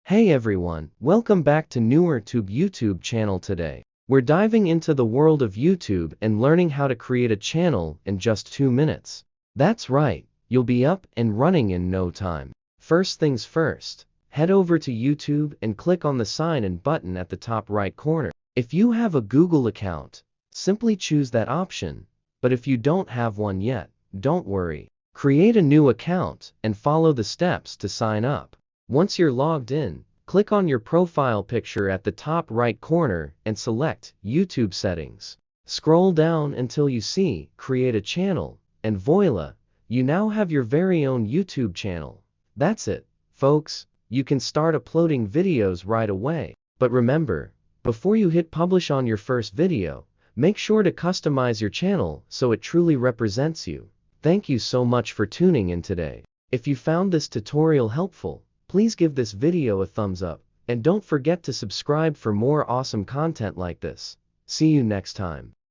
Hey everyone, welcome back to Nuer Tube YouTube channel today. We're diving into the world of YouTube and learning how to create a channel in just 2 minutes. That's right, you'll be up and running in no time. First things first, head over to YouTube and click on the sign in button at the top right corner. If you have a Google account, simply choose that option, but if you don't have one yet, don't worry. Create a new account and follow the steps to sign up. Once you're logged in, click on your profile picture at the top right corner and select YouTube Settings. Scroll down until you see Create a Channel, and voila, you now have your very own YouTube channel. That's it, folks. You can start uploading videos right away. But remember, before you hit publish on your first video, make sure to customize your channel so it truly represents you. Thank you so much for tuning in today. If you found this tutorial helpful, please give this video a thumbs up, and don't forget to subscribe for more awesome content like this. See you next time.